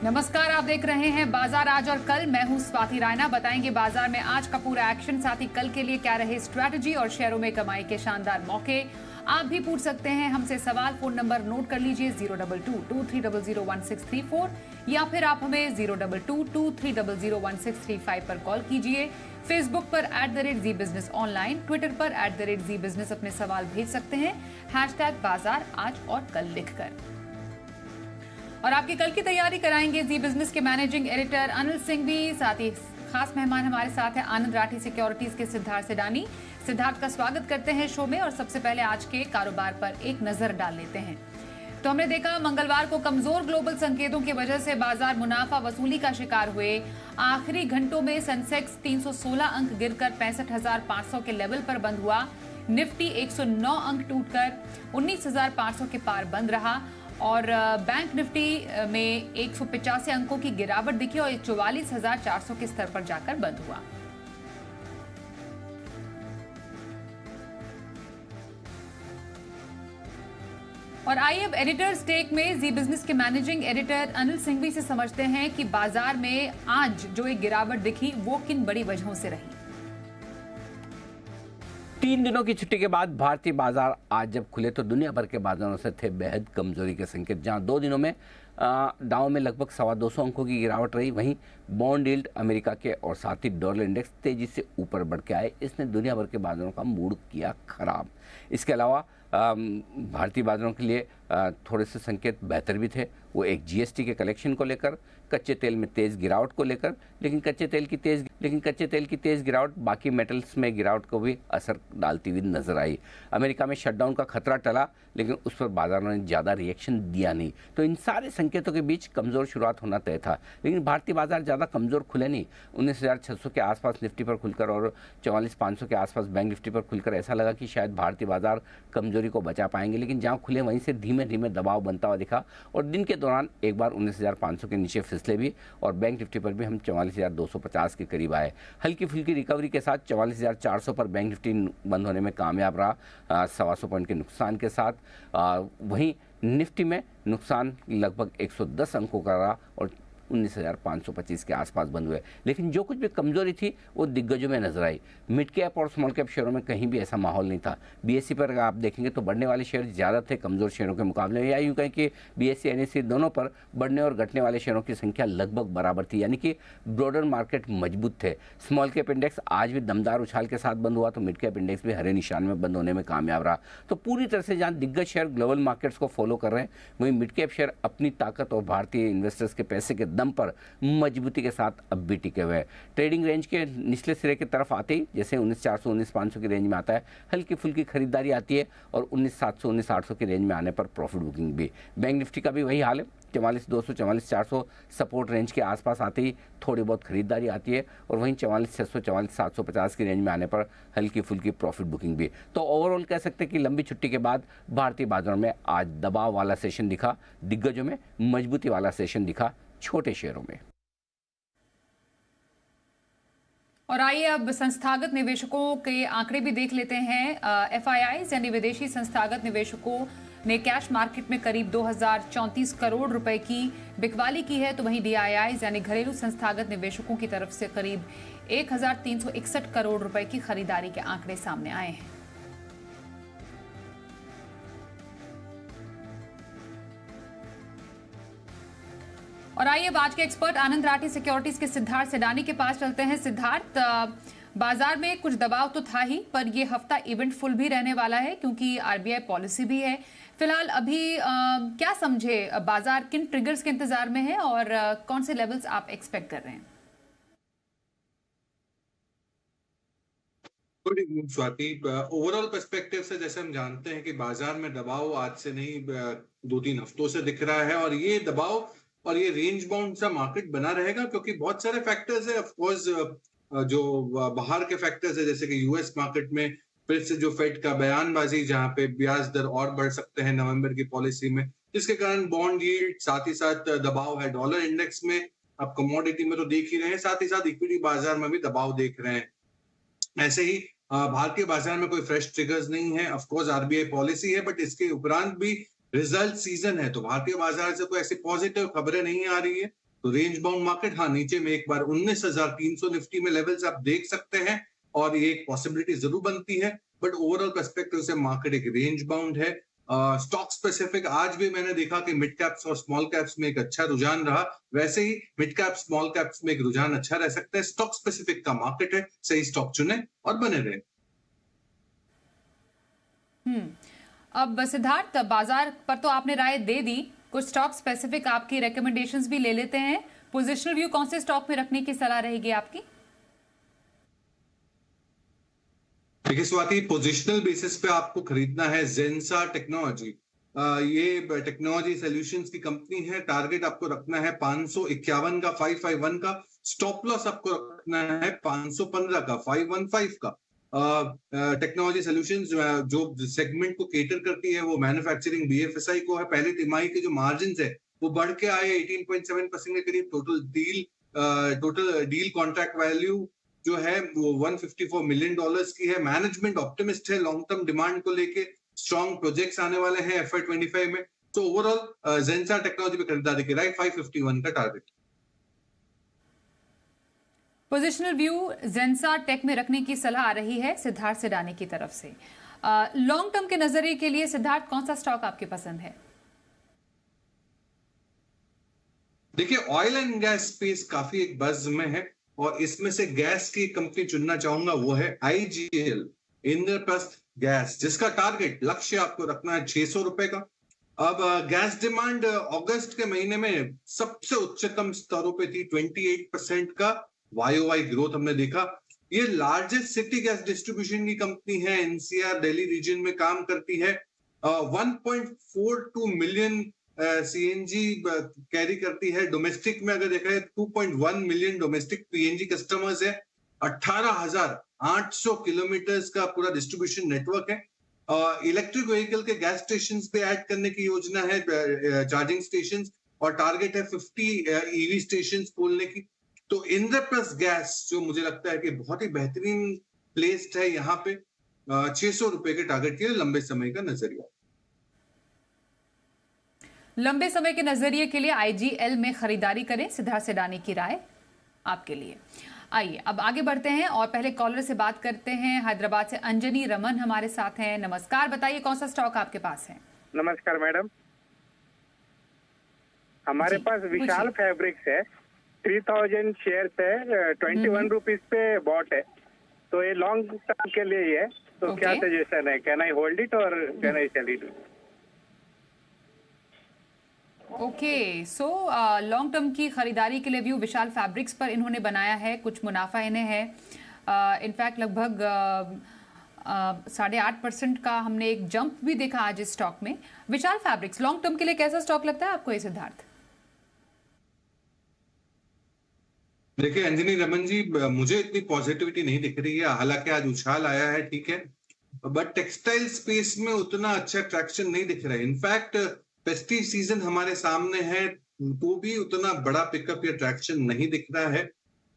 नमस्कार, आप देख रहे हैं बाजार आज और कल। मैं हूं स्वाति रायना। बताएंगे बाजार में आज का पूरा एक्शन, साथ ही कल के लिए क्या रहे स्ट्रैटेजी और शेयरों में कमाई के शानदार मौके। आप भी पूछ सकते हैं हमसे सवाल। फोन नंबर नोट कर लीजिए 022-2300-1634 या फिर आप हमें 022-2300-1635 पर कॉल कीजिए। फेसबुक पर @ZEE Business ऑनलाइन, ट्विटर पर @ZEE Business अपने सवाल भेज सकते हैं #बाजार आज और कल लिखकर। और आपकी कल की तैयारी कराएंगे जी बिजनेस के मैनेजिंग एडिटर अनिल सिंह भी, साथ ही खास मेहमान हमारे साथ हैं आनंद राठी सिक्योरिटीज के सिद्धार्थ सेडानी। सिद्धार्थ का स्वागत करते हैं शो में और सबसे पहले आज के कारोबार पर एक नजर डाल लेते हैं। तो हमने देखा मंगलवार को कमजोर ग्लोबल संकेतों की वजह से बाजार मुनाफा वसूली का शिकार हुए। आखिरी घंटों में सेंसेक्स 316 अंक गिरकर 65,500 के लेवल पर बंद हुआ। निफ्टी 109 अंक टूटकर 19,500 के पार बंद रहा और बैंक निफ्टी में 185 अंकों की गिरावट दिखी और 44,400 के स्तर पर जाकर बंद हुआ। और आइए अब एडिटर्स टेक में जी बिजनेस के मैनेजिंग एडिटर अनिल सिंघवी से समझते हैं कि बाजार में आज जो एक गिरावट दिखी वो किन बड़ी वजहों से रही। 3 दिनों की छुट्टी के बाद भारतीय बाजार आज जब खुले तो दुनिया भर के बाजारों से थे बेहद कमजोरी के संकेत। जहां 2 दिनों में डाउ में लगभग 225 अंकों की गिरावट रही, वहीं बॉन्ड यील्ड अमेरिका के और साथ ही डॉलर इंडेक्स तेजी से ऊपर बढ़ के आए। इसने दुनिया भर के बाजारों का मूड किया खराब। इसके अलावा भारतीय बाजारों के लिए थोड़े से संकेत बेहतर भी थे। वो एक जीएसटी के कलेक्शन को लेकर, कच्चे तेल में तेज गिरावट को लेकर, लेकिन कच्चे तेल की तेज गिरावट बाकी मेटल्स में गिरावट को भी असर डालती हुई नजर आई। अमेरिका में शटडाउन का खतरा टला, लेकिन उस पर बाजारों ने ज़्यादा रिएक्शन दिया नहीं। तो इन सारे संकेतों के बीच कमज़ोर शुरुआत होना तय था, लेकिन भारतीय बाजार ज़्यादा कमज़ोर खुले नहीं। 19,600 के आसपास निफ्टी पर खुलकर और 44,500 के आसपास बैंक निफ्टी पर खुलकर ऐसा लगा कि शायद भारतीय बाजार कमजोरी को बचा पाएंगे, लेकिन जहां खुले वहीं से धीमे धीमे दबाव बनता हुआ दिखा और दिन के दौरान एक बार 19,500 के नीचे फिसले भी और बैंक निफ्टी पर भी हम 44,250 के करीब आए। हल्की फुल्की रिकवरी के साथ 44,400 पर बैंक निफ्टी बंद होने में कामयाब रहा 125 पॉइंट के नुकसान के साथ। वहीं निफ्टी में नुकसान लगभग 110 अंकों का रहा और 19,525 के आसपास बंद हुए। लेकिन जो कुछ भी कमजोरी थी वो दिग्गजों में नजर आई। मिड कैप और स्मॉल कैप शेयरों में कहीं भी ऐसा माहौल नहीं था। बीएसई पर अगर आप देखेंगे तो बढ़ने वाले शेयर ज़्यादा थे कमजोर शेयरों के मुकाबले में, या यूँ कहें कि बीएसई एनएसई दोनों पर बढ़ने और घटने वाले शेयरों की संख्या लगभग बराबर थी, यानी कि ब्रॉडर मार्केट मजबूत थे। स्मॉल कैप इंडेक्स आज भी दमदार उछाल के साथ बंद हुआ तो मिड कैप इंडेक्स भी हरे निशान में बंद होने में कामयाब रहा। तो पूरी तरह से जहाँ दिग्गज शेयर ग्लोबल मार्केट्स को फॉलो कर रहे हैं, वहीं मिड कैप शेयर अपनी ताकत और भारतीय इन्वेस्टर्स के पैसे के दम पर मजबूती के साथ अब भी टिके हुए हैं। ट्रेडिंग रेंज के निचले सिरे की तरफ आते ही जैसे 19,400 19,500 की रेंज में आता है, हल्की फुल्की खरीदारी आती है और 19,700 19,800 की रेंज में आने पर प्रॉफिट बुकिंग भी। बैंक निफ्टी का भी वही हाल है, 44,200 44,400 सपोर्ट रेंज के आसपास आते ही थोड़ी बहुत खरीदारी आती है और वहीं 44,600 44,750 की रेंज में आने पर हल्की फुल्की प्रॉफिट बुकिंग भी। तो ओवरऑल कह सकते हैं कि लंबी छुट्टी के बाद भारतीय बाजारों में आज दबाव वाला सेशन दिखा, दिग्गजों में मजबूती वाला सेशन दिखा छोटे शेयरों में। और आइए अब संस्थागत निवेशकों के आंकड़े भी देख लेते हैं। एफआईआईज यानी विदेशी संस्थागत निवेशकों ने कैश मार्केट में करीब 2,034 करोड़ रुपए की बिकवाली की है, तो वहीं डीआईआईज यानी घरेलू संस्थागत निवेशकों की तरफ से करीब 1,361 करोड़ रुपए की खरीदारी के आंकड़े सामने आए हैं। और आइए अब आज के एक्सपर्ट आनंद राठी सिक्योरिटीज के सिद्धार्थ सेडानी के पास चलते हैं। सिद्धार्थ, बाजार में कुछ दबाव तो था ही, पर ये हफ्ता इवेंटफुल भी रहने वाला है क्योंकि आरबीआई पॉलिसी भी है। फिलहाल अभी क्या समझे, बाजार किन ट्रिगर्स के इंतजार में है और कौन से लेवल्स आप एक्सपेक्ट कर रहे हैं? Good evening Swati. Overall perspective से जैसे हम जानते हैं कि बाजार में दबाव आज से नहीं 2-3 हफ्तों से दिख रहा है और ये दबाव और ये रेंज बाउंड सा मार्केट बना रहेगा क्योंकि बहुत सारे फैक्टर्स है। ऑफ कोर्स जो बाहर के फैक्टर्स है जैसे कि यूएस मार्केट में फिर से जो फेड का बयानबाजी जहां पे ब्याज दर और बढ़ सकते हैं नवंबर की पॉलिसी में, जिसके कारण बॉन्ड यील्ड, साथ ही साथ दबाव है डॉलर इंडेक्स में, आप कमोडिटी में तो देख ही रहे हैं, साथ ही साथ इक्विटी बाजार में भी दबाव देख रहे हैं। ऐसे ही भारतीय बाजार में कोई फ्रेश ट्रिगर्स नहीं है। ऑफ कोर्स आरबीआई पॉलिसी है, बट इसके उपरांत भी रिजल्ट सीजन है, तो भारतीय बाजार से कोई ऐसी पॉजिटिव खबरें नहीं आ रही है। तो रेंज बाउंड मार्केट, हाँ, नीचे में एक बार 19,300 निफ्टी में लेवल्स आप देख सकते हैं और ये एक पॉसिबिलिटी जरूर बनती है, बट ओवरऑल पर्सपेक्टिव से मार्केट एक रेंज बाउंड है। स्टॉक स्पेसिफिक आज भी मैंने देखा कि मिड कैप्स और स्मॉल कैप्स में एक अच्छा रुझान रहा, वैसे ही मिड कैप स्मॉल कैप्स में एक रुझान अच्छा रह सकता है। स्टॉक स्पेसिफिक का मार्केट है, सही स्टॉक चुने और बने रहे। अब सिद्धार्थ, बाजार पर तो आपने राय दे दी, कुछ स्टॉक स्पेसिफिक आपकी रिकमेंडेशंस भी ले लेते हैं। पोजिशनल व्यू कौन से स्टॉक में रखने की सलाह रहेगी आपकी? देखिए स्वाति, पोजिशनल बेसिस पे आपको खरीदना है जेंसा टेक्नोलॉजी। ये टेक्नोलॉजी सॉल्यूशंस की कंपनी है। टारगेट आपको रखना है 551 का, 551 का। स्टॉप लॉस आपको रखना है 515 का, 515 का। टेक्नोलॉजी सॉल्यूशंस जो सेगमेंट को केटर करती है वो मैन्युफैक्चरिंग बीएफएसआई को है। पहले तिमाही के जो मार्जिन है वो बढ़ के आए 18.7% के करीब। टोटल डील कॉन्ट्रैक्ट वैल्यू जो है वो $154 मिलियन की है। मैनेजमेंट ऑप्टिमिस्ट है लॉन्ग टर्म डिमांड को लेके। स्ट्रॉन्ग प्रोजेक्ट्स आने वाले हैं FY25 में। तो ओवरऑल जेंसा टेक्नोलॉजी पे खरीदारी की राय, 551 का टारगेट। पोजिशनल व्यू जेंसा टेक में रखने की सलाह आ रही है सिद्धार्थ सिडानी की तरफ से। लॉन्ग टर्म के नजरिए के लिए सिद्धार्थ, कौन सा स्टॉक आपके पसंद है? देखिए, ऑयल एंड गैस स्पेस काफी एक बज में है और इसमें से गैस की कंपनी चुनना चाहूंगा, वो है IGL, इंद्रप्रस्थ गैस, जिसका टारगेट लक्ष्य आपको रखना है 600 रुपए का। अब गैस डिमांड अगस्त के महीने में सबसे उच्चतम स्तरों पे थी, 28% का YOY ग्रोथ हमने देखा। ये लार्जेस्ट सिटी गैस डिस्ट्रीब्यूशन की कंपनी है, NCR दिल्ली रीजन में काम करती है। 1.42 मिलियन CNG कैरी करती है। डोमेस्टिक में अगर देखा है 2.1 मिलियन डोमेस्टिक PNG कस्टमर्स है। 18,800 किलोमीटर का पूरा डिस्ट्रीब्यूशन नेटवर्क है। इलेक्ट्रिक व्हीकल के गैस स्टेशन पे ऐड करने की योजना है, चार्जिंग स्टेशन, और टारगेट है 50 EV स्टेशन खोलने की। तो इंद्रप्रस्थ गैस जो मुझे लगता है कि बहुत ही बेहतरीन प्लेस्ड है यहाँ पे। 600 रुपए के टारगेट के लिए लंबे समय का नजरिया। लंबे समय के नजरिए के लिए IGL में खरीदारी करें, सिद्धार्थ सिडानी की राय आपके लिए। आइए अब आगे बढ़ते हैं और पहले कॉलर से बात करते हैं। हैदराबाद से अंजनी रमन हमारे साथ हैं। नमस्कार, बताइए कौन सा स्टॉक आपके पास है? नमस्कार मैडम, हमारे पास विशाल फैब्रिक्स है, 3000 शेयर्स है, 21 रुपीज पे बॉट है। तो ये लॉन्ग टर्म के लिए ही है, तो क्या सजेशन है? कैन आई होल्ड इट और can I sell it? Okay, so long term की खरीदारी के लिए व्यू विशाल फैब्रिक्स पर इन्होंने बनाया है। कुछ मुनाफा इन्हें है, इनफैक्ट लगभग 8.5% का हमने एक जंप भी देखा आज इस स्टॉक में। विशाल फैब्रिक्स लॉन्ग टर्म के लिए कैसा स्टॉक लगता है आपको ये सिद्धार्थ? देखिए अंजनी रमन जी, मुझे इतनी पॉजिटिविटी नहीं दिख रही है। हालांकि आज उछाल आया है, ठीक है, बट टेक्सटाइल स्पेस में उतना अच्छा ट्रैक्शन नहीं दिख रहा है। इनफैक्ट फेस्टिव सीजन हमारे सामने है तो भी उतना बड़ा पिकअप या ट्रैक्शन नहीं दिख रहा है।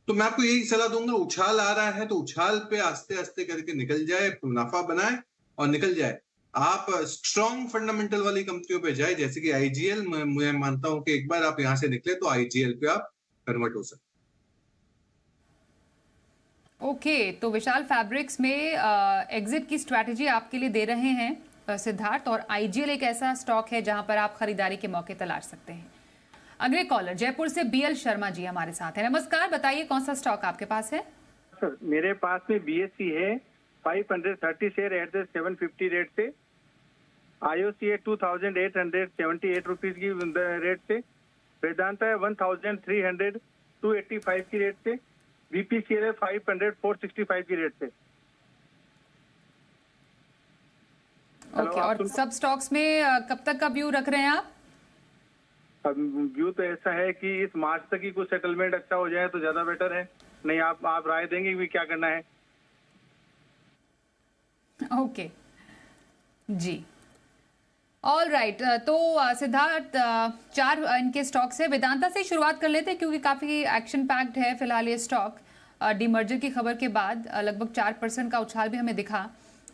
तो मैं आपको यही सलाह दूंगा, उछाल आ रहा है तो उछाल पे आस्ते आस्ते करके निकल जाए, मुनाफा बनाए और निकल जाए। आप स्ट्रॉन्ग फंडामेंटल वाली कंपनियों पे जाए, जैसे कि IGL। मैं मानता हूं कि एक बार आप यहां से निकले तो IGL पे आप कन्वर्ट हो सकते। ओके, तो विशाल फैब्रिक्स में एग्जिट की स्ट्रैटेजी आपके लिए दे रहे हैं सिद्धार्थ, और IGL एक ऐसा स्टॉक है जहां पर आप खरीदारी के मौके तलाश सकते हैं। अगले कॉलर जयपुर से BL शर्मा जी हमारे साथ हैं। नमस्कार, बताइए कौन सा स्टॉक आपके पास है? सर मेरे पास में BSE है, 530 शेयर एट द 750 रेट से। IOC है 2878 रुपीज की रेट से। वेदांता है 1300 285 की रेट से। VPCL है 500 465 की रेट से। ओके, और सब स्टॉक्स में कब तक का व्यू रख रहे हैं आप? व्यू तो ऐसा है कि इस मार्च तक ही कुछ सेटलमेंट अच्छा हो जाए तो ज्यादा बेटर है। नहीं, आप राय देंगे कि क्या करना है? ओके जी, ऑल राइट। तो सिद्धार्थ, 4 इनके स्टॉक्स है। वेदांता से शुरुआत कर लेते हैं क्योंकि काफी एक्शन पैक्ड है फिलहाल ये स्टॉक। डीमर्जर की खबर के बाद लगभग 4% का उछाल भी हमें दिखा।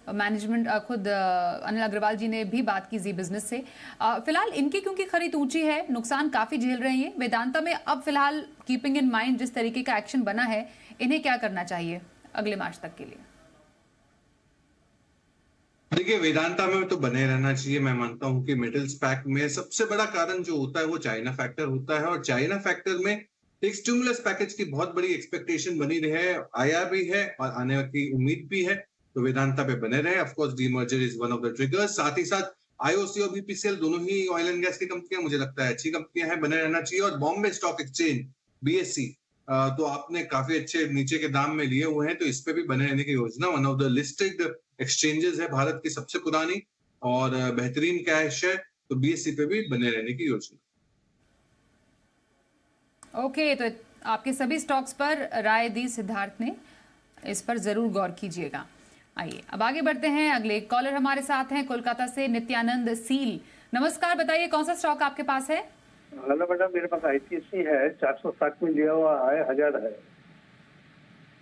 मैनेजमेंट खुद अनिल अग्रवाल जी ने भी बात की जी बिजनेस से। फिलहाल इनकी क्योंकि खरीद ऊंची है, नुकसान काफी झेल रही है, वेदांता में अब फिलहाल कीपिंग इन माइंड जिस तरीके का एक्शन बना है, इन्हें क्या करना चाहिए अगले मार्च तक के लिए? देखिए, वेदांता में तो बने रहना चाहिए। मैं मानता हूं कि मेटल्स पैक में सबसे बड़ा कारण जो होता है वो चाइना फैक्टर होता है, और चाइना फैक्टर में एक स्टिमुलस पैकेज की बहुत बड़ी एक्सपेक्टेशन बनी है, आया भी है और आने की उम्मीद भी है। तो वेदांता पे बने रहे। Of course demerger is one of the triggers. साथ ही साथ आईओसी और बीपीसीएल दोनों ही ऑयल एंड गैस की कंपनियां मुझे लगता है अच्छी कंपनियां हैं, बने रहना चाहिए। और बॉम्बे स्टॉक एक्सचेंज बीएससी तो आपने काफी अच्छे नीचे के दाम में लिए हुए हैं, तो इस पे भी बने रहने की योजना। One of the listed exchanges है भारत की सबसे पुरानी, और बेहतरीन कैश है, तो बीएससी पे भी बने रहने की योजना। ओके, तो आपके सभी स्टॉक्स पर राय दी सिद्धार्थ ने, इस पर जरूर गौर कीजिएगा। आइए अब आगे बढ़ते हैं। अगले कॉलर हमारे साथ हैं कोलकाता से नित्यानंद सील। नमस्कार, बताइए कौन सा स्टॉक आपके पास है? हेलो मैडम, मेरे पास आईटीसी है, 460 में लिया हुआ है, 1000 है।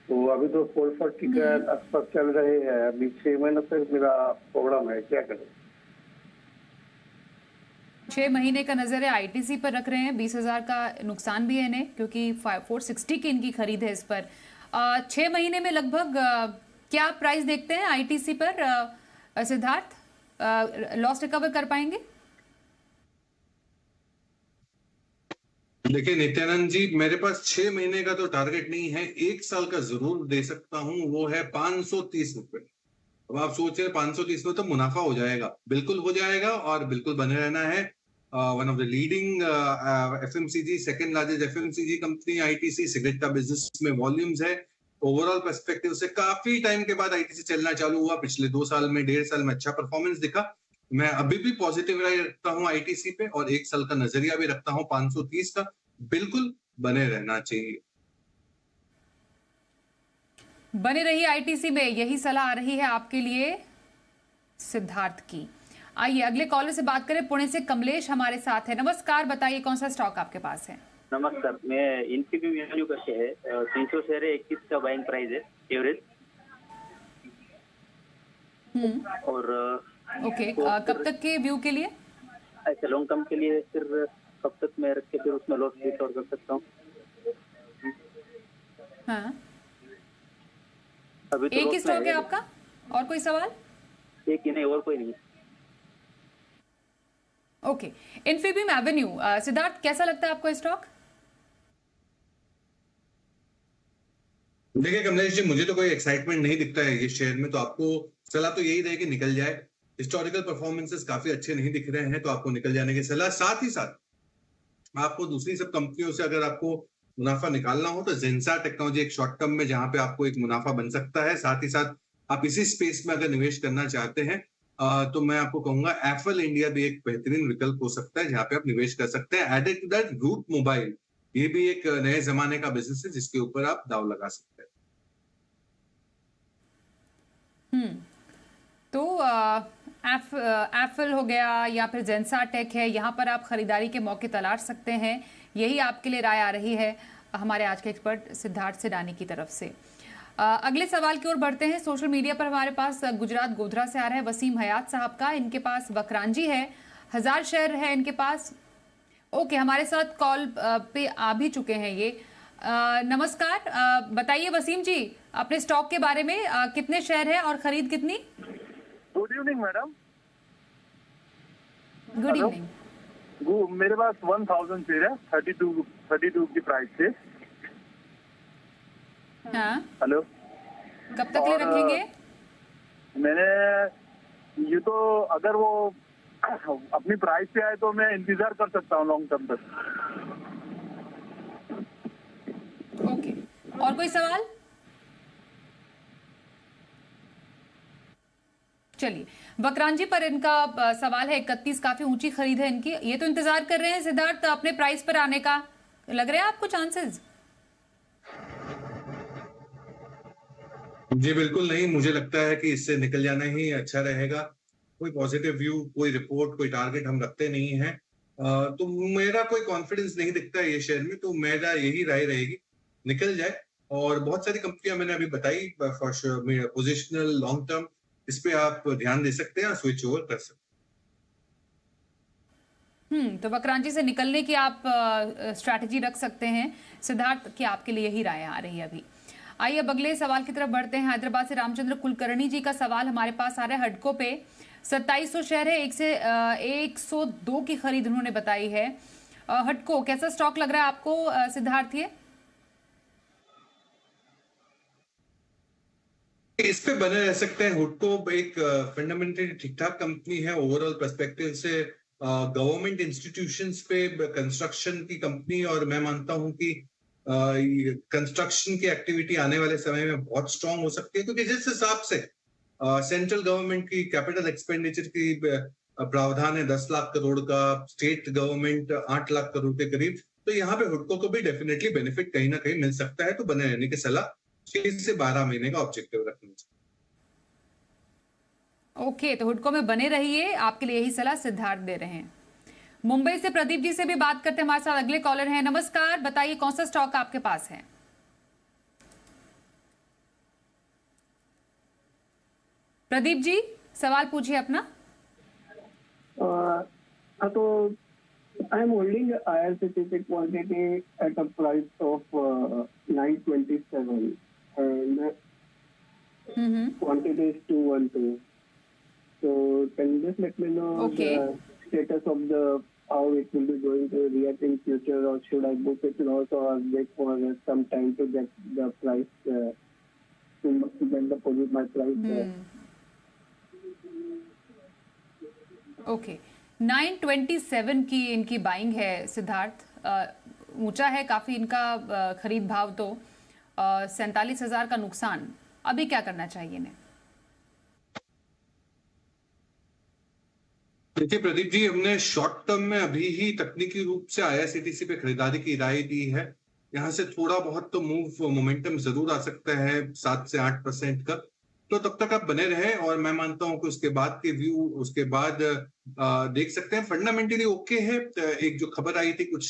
तो अभी तो 440 के आसपास चल रहे हैं। अभी 6 महीने तक मेरा प्रोग्राम है, क्या करें? 6 महीने का नजर है, आईटीसी पर रख रहे हैं। 20,000 का नुकसान भी है इन्हें, क्योंकि 460 की इनकी खरीद है इस पर। 6 महीने में लगभग क्या प्राइस देखते हैं आईटीसी पर सिद्धार्थ? लॉस रिकवर कर पाएंगे? देखिए नित्यानंद जी, मेरे पास 6 महीने का तो टारगेट नहीं है, 1 साल का जरूर दे सकता हूं। वो है 530 रुपए। अब आप सोच रहे 530 में तो मुनाफा हो जाएगा, बिल्कुल हो जाएगा, और बिल्कुल बने रहना है। One of the leading FMCG, second largest FMCG company ITC. Cigarette का बिजनेस में वॉल्यूम्स है। ओवरऑल पर्सपेक्टिव से काफी टाइम के बाद आईटीसी चलना चालू हुआ, पिछले 2 साल में, 1.5 साल में अच्छा परफॉर्मेंस दिखा। मैं अभी भी पॉजिटिव राय रखता हूं आईटीसी पे, और 1 साल का नजरिया भी रखता हूं 530 का। बिल्कुल बने रहना चाहिए। बने रहिए आईटीसी में, यही सलाह आ रही है आपके लिए सिद्धार्थ की। आइए अगले कॉलर से बात करें। पुणे से कमलेश हमारे साथ है। नमस्कार, बताइए कौन सा स्टॉक आपके पास है? नमस्कार, मैं इन्फीबीम वैल्यू करके है, 300 शेयर है, 21 का बाइंग प्राइस है एवरेज। और ओके, कब तक के व्यू के लिए? ऐसे लॉन्ग टर्म के लिए फिर कब तक मैं रख के फिर उसमें लॉस रिकवर कर सकता हूँ? हाँ, अभी तो एक ही स्टॉक है आपका? और कोई सवाल? एक ही नहीं, और कोई नहीं। ओके, इन्फीबीम एवेन्यू, सिद्धार्थ कैसा लगता है आपको स्टॉक? देखिए कमलेश जी, मुझे तो कोई एक्साइटमेंट नहीं दिखता है ये शेयर में, तो आपको सलाह तो यही रहेगी निकल जाए। हिस्टोरिकल परफॉर्मेंसेस काफी अच्छे नहीं दिख रहे हैं, तो आपको निकल जाने की सलाह। साथ ही साथ आपको दूसरी सब कंपनियों से अगर आपको मुनाफा निकालना हो तो जेंसा टेक्नोलॉजी एक शॉर्ट टर्म में जहां पे आपको एक मुनाफा बन सकता है। साथ ही साथ आप इसी स्पेस में अगर निवेश करना चाहते हैं तो मैं आपको कहूंगा एफएल इंडिया भी एक बेहतरीन विकल्प हो सकता है, जहां पे आप निवेश कर सकते हैं। Added to that Route Mobile, ये भी एक नए जमाने का बिजनेस है जिसके ऊपर आप दाव लगा सकते हैं। तो एप्पल हो गया या फिर जेंसा टेक है, यहाँ पर आप खरीदारी के मौके तलाश सकते हैं। यही आपके लिए राय आ रही है हमारे आज के एक्सपर्ट सिद्धार्थ सिडानी की तरफ से। अगले सवाल की ओर बढ़ते हैं। सोशल मीडिया पर हमारे पास गुजरात गोधरा से आ रहा है वसीम हयात साहब का। इनके पास वक्रांजी है, 1000 शेयर है इनके पास। ओके, हमारे साथ कॉल पे आ भी चुके हैं ये। नमस्कार, बताइए वसीम जी अपने स्टॉक के बारे में, कितने शेयर है और खरीद कितनी? Good evening madam. Good evening. मेरे पास 1000 शेयर है, 32 की प्राइस से। हाँ, हेलो, कब तक ले रखेंगे? मैंने ये तो अगर वो अपनी प्राइस पे आए तो मैं इंतजार कर सकता हूँ लॉन्ग टर्म तक। ओके, और कोई सवाल? चलिए, वक्रांजी पर इनका सवाल है 31, काफी ऊंची खरीद है इनकी। ये तो इंतजार कर रहे हैं सिद्धार्थ अपने प्राइस पर आने का, लग रहा है आपको चांसेस? जी बिल्कुल नहीं, मुझे लगता है कि इससे निकल जाना ही अच्छा रहेगा। कोई पॉजिटिव व्यू, कोई रिपोर्ट, कोई टारगेट हम रखते नहीं है, तो मेरा कोई कॉन्फिडेंस नहीं दिखता है ये शेयर में। तो मेरा यही राय रहेगी निकल जाए। और बहुत सारी कंपनियां मैंने अभी बताई फॉर पोजिशनल लॉन्ग टर्म, इस पे आप ध्यान दे सकते हैं और स्विच ओवर कर सकते हैं। तो वक्रांति से निकलने की आप स्ट्रैटेजी रख सकते हैं सिद्धार्थ, कि आपके लिए यही राय आ रही है अभी। आइए अब अगले सवाल की तरफ बढ़ते हैं। हैदराबाद से रामचंद्र कुलकर्णी जी का सवाल हमारे पास आ रहा है। हडको पे 2700 शेयर है, 102 की खरीद उन्होंने बताई है। हडको कैसा स्टॉक लग रहा है आपको सिद्धार्थ? ये इस पे बने रह सकते हैं। हुडको एक फंडामेंटली ठीक ठाक कंपनी है ओवरऑल पर्सपेक्टिव से। गवर्नमेंट इंस्टीट्यूशंस पे कंस्ट्रक्शन की कंपनी, और मैं मानता हूं कि कंस्ट्रक्शन की एक्टिविटी आने वाले समय में बहुत स्ट्रांग हो सकती है, क्योंकि जिस हिसाब से सेंट्रल गवर्नमेंट की कैपिटल एक्सपेंडिचर की प्रावधान है 10 लाख करोड़ का, स्टेट गवर्नमेंट 8 लाख करोड़ के करीब, तो यहाँ पे हुडको को भी डेफिनेटली बेनिफिट कहीं ना कहीं मिल सकता है। तो बने रहने की सलाह 6 से 12 महीने का ऑब्जेक्टिव रखना चाहिए। ओके, तो हुडको में बने रहिए, आपके लिए यही सलाह सिद्धार्थ दे रहे हैं। मुंबई से प्रदीप जी से भी बात करते हैं, हमारे साथ अगले कॉलर हैं। नमस्कार, बताइए कौन सा स्टॉक आपके पास है? प्रदीप जी सवाल पूछिए अपना। तो I am holding IRCTC quantity at a price of 927 and quantity is 212. So can you just let me know the status of how it will be going to react in future, or should I book it loss or wait for some time to get the price to then deposit my price? Okay, 927 की इनकी buying है सिद्धार्थ। ऊंचा है काफी इनका खरीद भाव, तो 47,000 का नुकसान। अभी क्या करना चाहिए इन्हें? देखिए प्रदीप जी, हमने शॉर्ट टर्म में अभी ही तकनीकी रूप से IRCTC पे खरीदारी की राय दी है। यहाँ से थोड़ा बहुत तो मोमेंटम जरूर आ सकता है 7 से 8% का, तो तब तक आप बने रहे। और मैं मानता हूं कि उसके बाद के व्यू उसके बाद देख सकते हैं। फंडामेंटली ओके है। एक जो खबर आई थी कुछ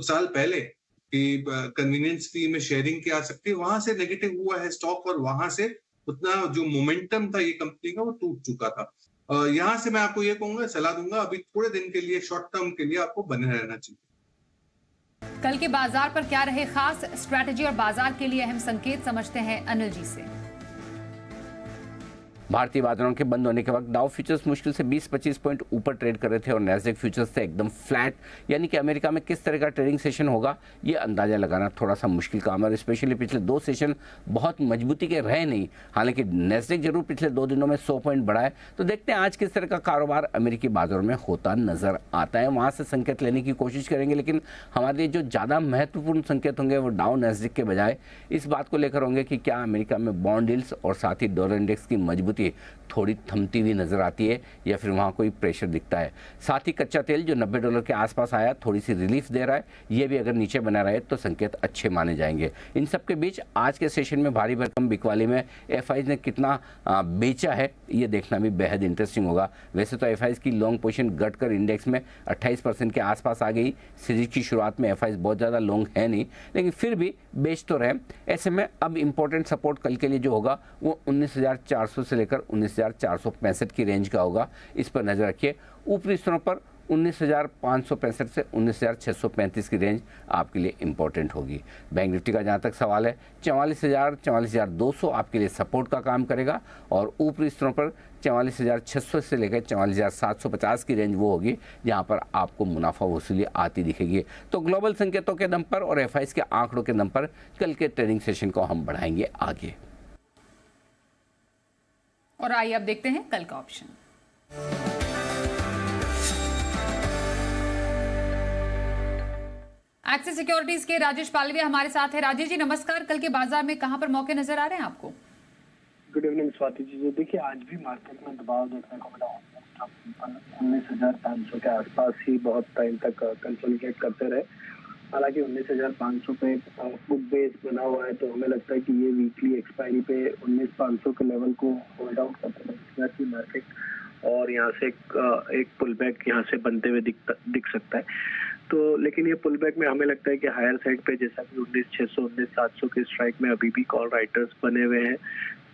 साल पहले कि कन्वीनियंस फी में शेयरिंग की आ सकती है, वहां से नेगेटिव हुआ है स्टॉक, और वहां से उतना जो मोमेंटम था ये कंपनी का वो टूट चुका था। यहां से मैं आपको ये कहूंगा, सलाह दूंगा, अभी थोड़े दिन के लिए, शॉर्ट टर्म के लिए आपको बने रहना चाहिए। कल के बाजार पर क्या रहे खास स्ट्रैटेजी और बाजार के लिए अहम संकेत, समझते हैं अनिल जी से। भारतीय बाजारों के बंद होने के वक्त डाउ फ्यूचर्स मुश्किल से 20-25 पॉइंट ऊपर ट्रेड कर रहे थे और नैस्डैक फ्यूचर्स थे एकदम फ्लैट। यानी कि अमेरिका में किस तरह का ट्रेडिंग सेशन होगा ये अंदाजा लगाना थोड़ा सा मुश्किल काम है। स्पेशली पिछले 2 सेशन बहुत मजबूती के रहे नहीं। हालांकि नैस्डैक जरूर पिछले 2 दिनों में 100 पॉइंट बढ़ा है। तो देखते हैं आज किस तरह का कारोबार अमेरिकी बाजारों में होता नजर आता है, वहाँ से संकेत लेने की कोशिश करेंगे। लेकिन हमारे लिए जो ज़्यादा महत्वपूर्ण संकेत होंगे वो डाउ नैस्डैक के बजाय इस बात को लेकर होंगे कि क्या अमेरिका में बॉन्ड यील्ड्स और साथ ही डॉलर इंडेक्स की मजबूती थोड़ी थमती हुई नजर आती है या फिर वहाँ कोई प्रेशर दिखता है। साथ ही कच्चा तेल जो $90 के आसपास आया थोड़ी सी रिलीफ दे रहा है, ये भी अगर नीचे बना रहे तो संकेत अच्छे माने जाएंगे। इन सब के बीच आज के सेशन में भारी भरकम बिकवाली में एफआईज ने कितना बेचा है ये देखना भी बेहद इंटरेस्टिंग होगा। वैसे तो एफआईज की लॉन्ग पोजीशन घटकर इंडेक्स में 28% के आसपास आ गई। सीरीज की शुरुआत में एफआईज बहुत ज़्यादा लॉन्ग है नहीं, लेकिन फिर भी बेच तो रहे। ऐसे में अब इंपॉर्टेंट सपोर्ट कल के लिए जो होगा वो 19,400 से लेकर 19,465 की रेंज का होगा। इस पर नजर रखिए। ऊपरी स्तरों पर 19,565 से 19,635 की रेंज आपके लिए इंपॉर्टेंट होगी। बैंक निफ्टी का जहाँ तक सवाल है 44,000-44,200 आपके लिए सपोर्ट का काम करेगा और ऊपरी स्तरों पर 44,600 से लेकर 44,750 की रेंज वो होगी जहाँ पर आपको मुनाफा वसूली आती दिखेगी। तो ग्लोबल संकेतों के दम पर और एफआईज के आंकड़ों के दम पर कल के ट्रेडिंग सेशन को हम बढ़ाएंगे आगे। और आइए अब देखते हैं कल का ऑप्शन। एक्सिस सिक्योरिटीज के राजेश पालवे हमारे साथ है। राजेश जी नमस्कार, कल के बाजार में कहां पर मौके नजर आ रहे हैं आपको? Good evening Swati ji. देखिए आज भी मार्केट में दबाव देखने को मिला। 19,500 के आसपास ही बहुत टाइम तक कंसोलिडेट करते रहे। हालांकि 19,500 पे बुक बेस बना हुआ है, तो हमें लगता है कि ये वीकली एक्सपायरी पे 19,500 के लेवल को होल्ड आउट करते रहेगा मार्केट, और यहाँ से एक पुल बैक यहाँ से बनते हुए दिख सकता है। तो लेकिन ये पुल बैक में हमें लगता है कि हायर साइड पे जैसा कि 19,600 19,700 के स्ट्राइक में अभी भी कॉल राइटर्स बने हुए हैं,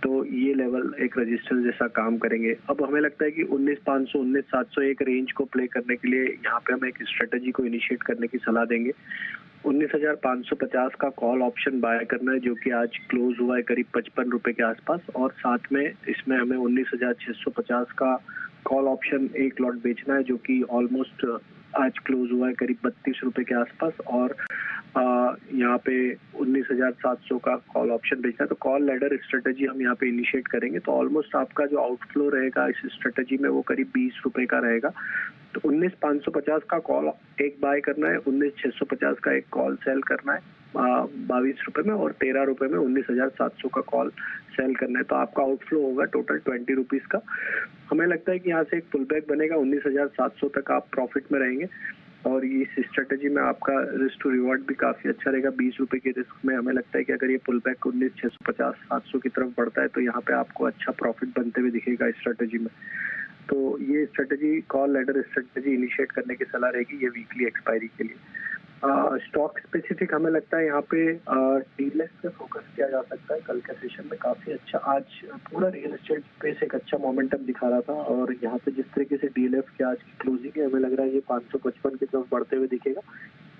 तो ये लेवल एक रजिस्टेंस जैसा काम करेंगे। अब हमें लगता है कि 19,500 19,700 एक रेंज को प्ले करने के लिए यहाँ पे हम एक स्ट्रेटेजी को इनिशिएट करने की सलाह देंगे। 19,550 का कॉल ऑप्शन बाय करना है, जो कि आज क्लोज हुआ है करीब 55 रुपए के आसपास, और साथ में इसमें हमें 19,650 का कॉल ऑप्शन एक लॉट बेचना है, जो कि ऑलमोस्ट आज क्लोज हुआ है करीब 32 रुपए के आसपास, और यहाँ पे 19,700 का कॉल ऑप्शन बेचना है। तो कॉल लेडर स्ट्रेटेजी हम यहाँ पे इनिशिएट करेंगे, तो ऑलमोस्ट आपका जो आउटफ्लो रहेगा इस स्ट्रेटेजी में वो करीब 20 रुपए का रहेगा। तो 19,550 का कॉल एक बाय करना है, 19,650 का एक कॉल सेल करना है 22 रुपए में, और 13 रुपए में 19,700 का कॉल सेल करना है। तो आपका आउटफ्लो होगा टोटल 20 रुपीज का। हमें लगता है कि यहाँ से एक पुल बैक बनेगा, 19,700 तक आप प्रॉफिट में रहेंगे, और इस स्ट्रेटेजी में आपका रिस्क टू रिवॉर्ड भी काफी अच्छा रहेगा। 20 रुपए के रिस्क में हमें लगता है कि अगर ये पुल बैक 19,650 700 की तरफ बढ़ता है तो यहाँ पे आपको अच्छा प्रॉफिट बनते हुए दिखेगा इस स्ट्रेटेजी में। तो ये strategy call ladder strategy initiate करने की सलाह रहेगी ये वीकली एक्सपायरी के लिए। स्टॉक स्पेसिफिक हमें लगता है यहाँ पे डीलेस पे फोकस किया जा सकता है। कल के सेशन में काफी अच्छा आज पूरा रियल एस्टेट स्पेस एक अच्छा मोमेंटम दिखा रहा था, और यहाँ पे जिस तरीके से डीएलएफ की आज की क्लोजिंग है हमें लग रहा है ये 555 की तरफ बढ़ते हुए दिखेगा।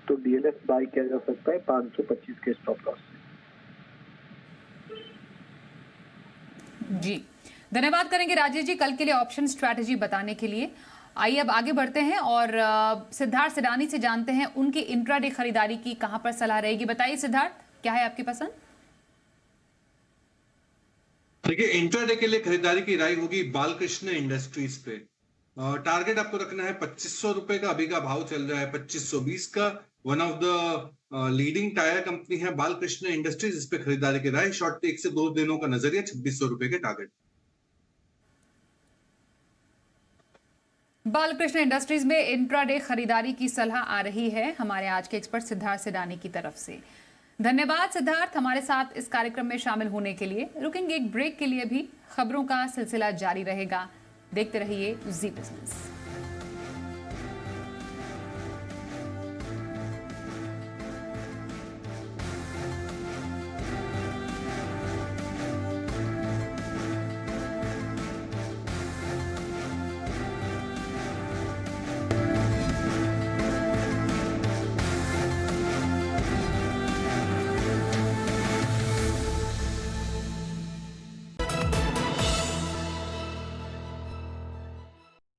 तो डीएलएफ बाय किया जा सकता है 525 के स्टॉप लॉस से। जी धन्यवाद करेंगे राजेश जी कल के लिए ऑप्शन स्ट्रैटेजी बताने के लिए। आइए अब आगे बढ़ते हैं और सिद्धार्थ सिडानी से जानते हैं उनकी इंट्राडे खरीदारी की कहां पर सलाह रहेगी। बताइए सिद्धार्थ, क्या है आपकी पसंद? देखिए, इंट्राडे के लिए खरीदारी की राय होगी बालकृष्ण इंडस्ट्रीज पे। टारगेट आपको रखना है 2,500 रुपए का, अभी का भाव चल रहा है 2,520 का। One of the leading tyre company है बालकृष्ण इंडस्ट्रीज, इस पे खरीदारी की राय। शॉर्ट 1 से 2 दिनों का नजरिया 2,600 रुपए के टारगेट। बालकृष्ण इंडस्ट्रीज में इंट्राडे खरीदारी की सलाह आ रही है हमारे आज के एक्सपर्ट सिद्धार्थ सिडानी की तरफ से। धन्यवाद सिद्धार्थ हमारे साथ इस कार्यक्रम में शामिल होने के लिए। रुकेंगे एक ब्रेक के लिए, भी खबरों का सिलसिला जारी रहेगा। देखते रहिए जी बिजनेस।